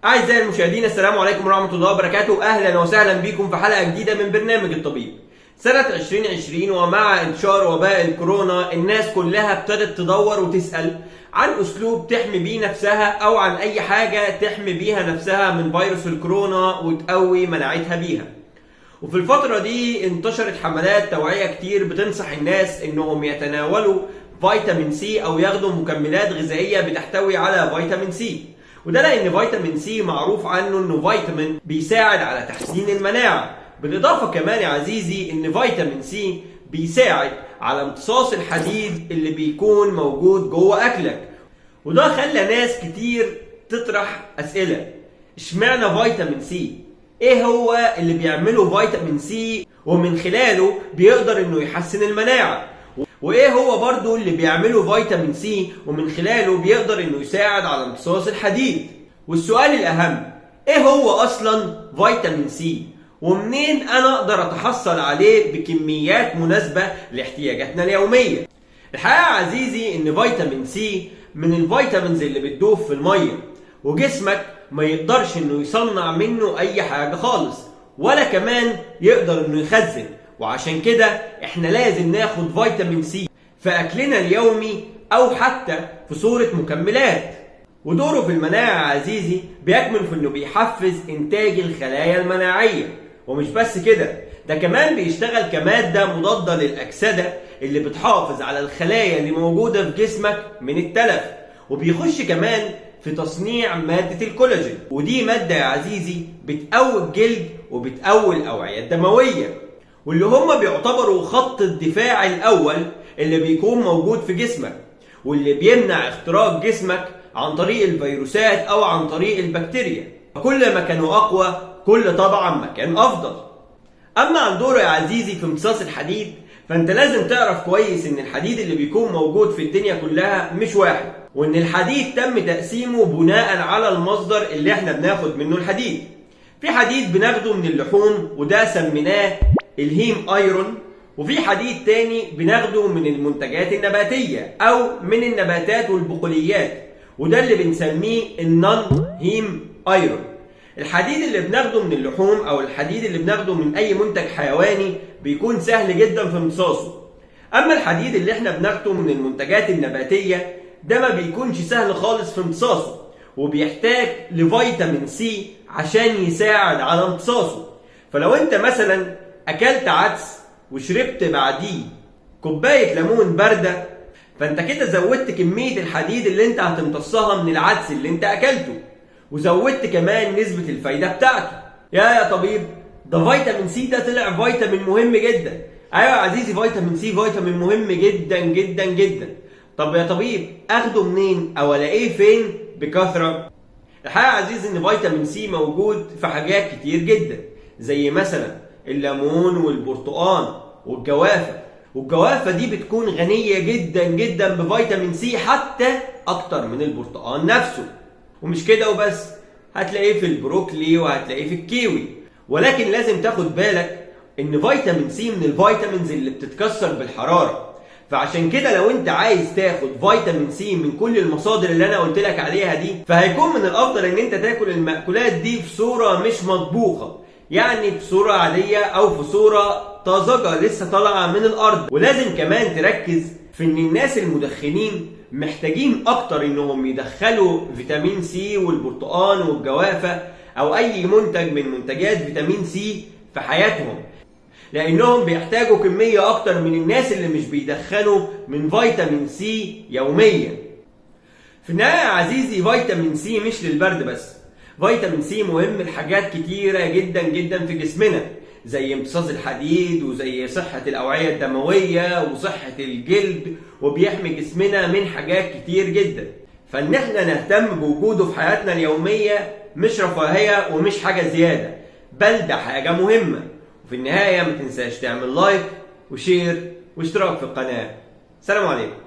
أعزائي المشاهدين، السلام عليكم ورحمة الله وبركاته. أهلا وسهلا بكم في حلقة جديدة من برنامج الطبيب. سنة 2020 ومع انتشار وباء الكورونا الناس كلها ابتدت تدور وتسأل عن أسلوب تحمي بيه نفسها أو عن أي حاجة تحمي بيها نفسها من فيروس الكورونا وتقوي مناعتها بيها. وفي الفترة دي انتشرت حملات توعية كتير بتنصح الناس إنهم يتناولوا فيتامين سي أو ياخدوا مكملات غذائية بتحتوي على فيتامين سي. وده لأن فيتامين سي معروف عنه إنه فيتامين بيساعد على تحسين المناعة. بالإضافة كمان يا عزيزي إن فيتامين سي بيساعد على امتصاص الحديد اللي بيكون موجود جوه أكلك. وده خلى ناس كتير تطرح أسئلة: اشمعنى فيتامين سي؟ ايه هو اللي بيعمله فيتامين سي ومن خلاله بيقدر انه يحسن المناعة؟ وايه هو برضو اللي بيعمله فيتامين سي ومن خلاله بيقدر انه يساعد على امتصاص الحديد؟ والسؤال الاهم: ايه هو اصلا فيتامين سي؟ ومنين انا اقدر اتحصل عليه بكميات مناسبة لاحتياجاتنا اليومية؟ الحقيقة يا عزيزي ان فيتامين سي من الفيتامينز اللي بتدوب في المية، وجسمك ما يقدرش انه يصنع منه اي حاجة خالص، ولا كمان يقدر انه يخزن. وعشان كده احنا لازم ناخد فيتامين سي في اكلنا اليومي او حتى في صورة مكملات. ودوره في المناعة يا عزيزي بيكمن في انه بيحفز انتاج الخلايا المناعية. ومش بس كده، ده كمان بيشتغل كمادة مضادة للأكسدة اللي بتحافظ على الخلايا اللي موجودة في جسمك من التلف. وبيخش كمان في تصنيع مادة الكولاجين، ودي مادة يا عزيزي بتقوي الجلد وبتقوي الأوعية الدموية، واللي هم بيعتبروا خط الدفاع الأول اللي بيكون موجود في جسمك، واللي بيمنع اختراق جسمك عن طريق الفيروسات أو عن طريق البكتيريا. كل ما كانوا أقوى كل طبعا ما كان أفضل. أما عن دوره يا عزيزي في امتصاص الحديد، فأنت لازم تعرف كويس إن الحديد اللي بيكون موجود في الدنيا كلها مش واحد، وإن الحديد تم تقسيمه بناء على المصدر اللي احنا بناخد منه الحديد. في حديد بناخده من اللحوم وده سميناه الهيم ايرون، وفي حديد تاني بناخده من المنتجات النباتية أو من النباتات والبقوليات، وده اللي بنسميه النون هيم ايرون. الحديد اللي بناخده من اللحوم أو الحديد اللي بناخده من أي منتج حيواني بيكون سهل جدا في امتصاصه. أما الحديد اللي احنا بناخده من المنتجات النباتية ده ما بيكونش سهل خالص في امتصاصه، وبيحتاج لفيتامين سي عشان يساعد على امتصاصه. فلو انت مثلا اكلت عدس وشربت بعديه كوباية ليمون باردة، فانت كده زودت كمية الحديد اللي انت هتمتصها من العدس اللي انت اكلته، وزودت كمان نسبة الفايدة بتاعته. يا طبيب، ده فيتامين سي ده طلع فيتامين مهم جدا. ايوه يا عزيزي، فيتامين سي فيتامين مهم جدا جدا جدا. طب يا طبيب، اخده منين او الاقيه فين بكثرة؟ الحقيقة يا عزيزي ان فيتامين سي موجود في حاجات كتير جدا، زي مثلا الليمون والبرتقال والجوافة دي بتكون غنية جدا جدا بفيتامين سي، حتى اكتر من البرتقال نفسه. ومش كده وبس، هتلاقيه في البروكلي وهتلاقيه في الكيوي. ولكن لازم تاخد بالك ان فيتامين سي من الفيتامينز اللي بتتكسر بالحرارة. فعشان كده لو انت عايز تاخد فيتامين سي من كل المصادر اللي انا قلت لك عليها دي، فهيكون من الافضل ان انت تاكل المأكولات دي في صورة مش مطبوخة، يعني في صورة عادية او في صورة طازجة لسه طالعة من الارض. ولازم كمان تركز في ان الناس المدخنين محتاجين اكتر انهم يدخلوا فيتامين سي والبرتقال والجوافة او اي منتج من منتجات فيتامين سي في حياتهم، لانهم بيحتاجوا كمية اكتر من الناس اللي مش بيدخلوا من فيتامين سي يوميا. في النهاية يا عزيزي، فيتامين سي مش للبرد بس، فيتامين سي مهم لحاجات كتيرة جدا جدا في جسمنا، زي امتصاص الحديد وزي صحة الأوعية الدموية وصحة الجلد، وبيحمي جسمنا من حاجات كتير جدا. فإن احنا نهتم بوجوده في حياتنا اليومية مش رفاهية ومش حاجة زيادة، بل ده حاجة مهمة. وفي النهاية ما تنساش تعمل لايك وشير واشتراك في القناة. سلام عليكم.